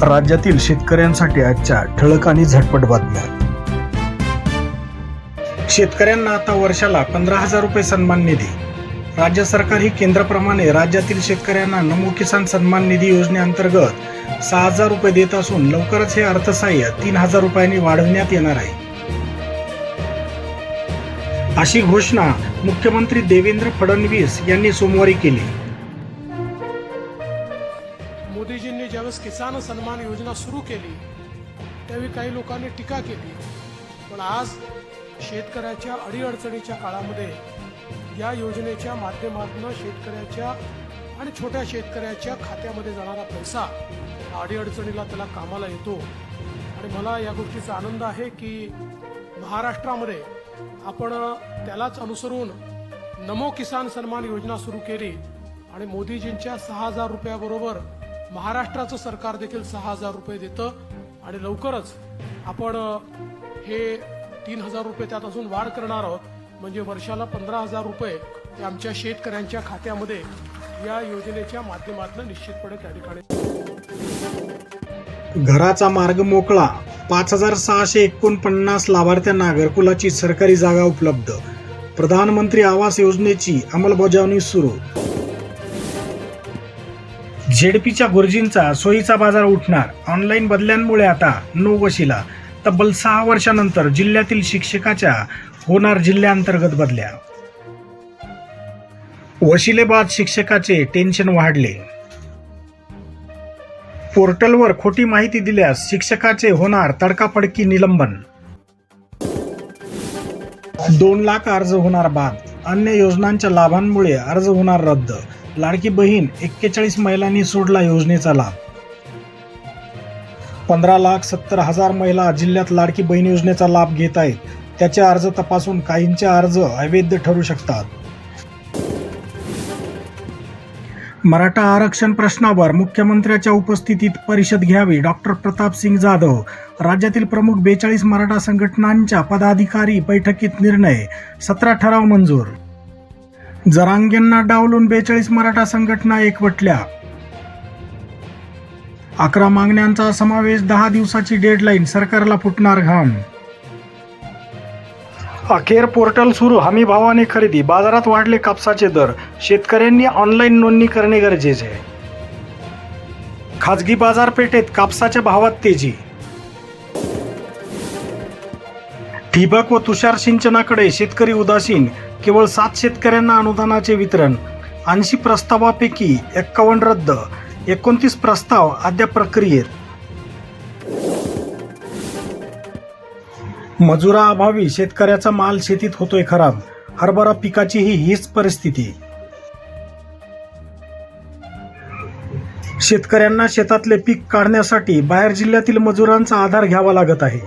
राज्यातील शेतकऱ्यांसाठी आजच्या ठळक आणि झटपट बातम्या। शेतकऱ्यांना आता वर्षाला 15,000 रुपये सन्मान निधी। राज्य सरकार ही केंद्राप्रमाणे राज्यातील शेतकऱ्यांना नमो किसान सन्मान निधी योजनेअंतर्गत 6,000 रुपये देत असून लवकरच हे अर्थसहाय्य 3,000 रुपयांनी वाढवण्यात येणार आहे, अशी घोषणा मुख्यमंत्री देवेंद्र फडणवीस यांनी सोमवारी केली। मोदीजींनी ज्यावेळेस किसान सन्मान योजना सुरू केली त्यावेळी काही लोकांनी टीका केली, पण आज शेतकऱ्याच्या अडीअडचणीच्या काळामध्ये या योजनेच्या माध्यमातून शेतकऱ्याच्या आणि छोट्या शेतकऱ्याच्या खात्यामध्ये जाणारा पैसा अडीअडचणीला त्याला कामाला येतो। आणि मला या गोष्टीचा आनंद आहे की महाराष्ट्रामध्ये आपण त्यालाच अनुसरून नमो किसान सन्मान योजना सुरू केली आणि मोदीजींच्या 6,000 रुपयाबरोबर महाराष्ट्राचं सरकार देखील 6,000 रुपये देतं आणि लवकरच आपण हे 3,000 रुपये त्यात अजून वाढ करणार आहोत, म्हणजे वर्षाला 15,000 रुपये हे आमच्या शेतकऱ्यांच्या खात्यामध्ये या योजनेच्या माध्यमातून निश्चितपणे त्या ठिकाणी। घराचा मार्ग मोकळा, 5,649 लाभार्थ्यांना घरकुलाची सरकारी जागा उपलब्ध। प्रधानमंत्री आवास योजनेची अंमलबजावणी सुरू। झेडपीच्या गुरुजींचा सोयीचा बाजार उठणार, ऑनलाईन बदल्यांमुळे आता नो वशिला। तब्बल 6 वर्षानंतर जिल्ह्यातील शिक्षकाच्या होणार जिल्ह्याअंतर्गत बदल्या। वशिलेबाद शिक्षकाचे टेन्शन वाढले। पोर्टलवर खोटी माहिती दिल्यास शिक्षकाचे होणार तडकाफडकी निलंबन। 2 लाख अर्ज होणार बाद, अन्य योजनांच्या लाभांमुळे अर्ज होणार रद्द। लाडकी बहीण 41 महिलांनी सोडला योजनेचा लाभ। 15,70,000 महिला जिल्ह्यात लाडकी बहीण योजनेचा लाभ घेत आहेत। त्याचे अर्ज तपासून काहींचे अर्ज अवैध ठरू शकतात। मराठा आरक्षण प्रश्नावर मुख्यमंत्र्यांच्या उपस्थितीत परिषद घ्यावी, डॉक्टर प्रतापसिंग जाधव। राज्यातील प्रमुख 42 मराठा संघटनांच्या पदाधिकारी बैठकीत निर्णय, 17 ठराव मंजूर। जरांगेंना डावलून 42 मराठा संघटना एकवटल्या। 11 मागण्यांचा समावेश, 10 दिवसाची डेडलाईन, सरकारला फुटणार घाम। अखेर पोर्टल सुरू, हमी भावाने खरेदी, बाजारात वाढले कापसाचे दर, शेतकऱ्यांनी ऑनलाईन नोंदणी करणे गरजेचे। खाजगी बाजारपेठेत कापसाच्या भावात तेजी। ठिबक व तुषार सिंचनाकडे शेतकरी उदासीन, केवळ 7 शेतकऱ्यांना अनुदानाचे वितरण। 80 प्रस्तावापैकी 51 रद्द, 29 प्रस्ताव अद्याप प्रक्रियेत। मजुराअभावी शेतकऱ्याचा माल शेतीत होतोय खराब, हरभरा पिकाचीही हीच परिस्थिती। शेतकऱ्यांना शेतातले पीक काढण्यासाठी बाहेर जिल्ह्यातील मजुरांचा आधार घ्यावा लागत आहे।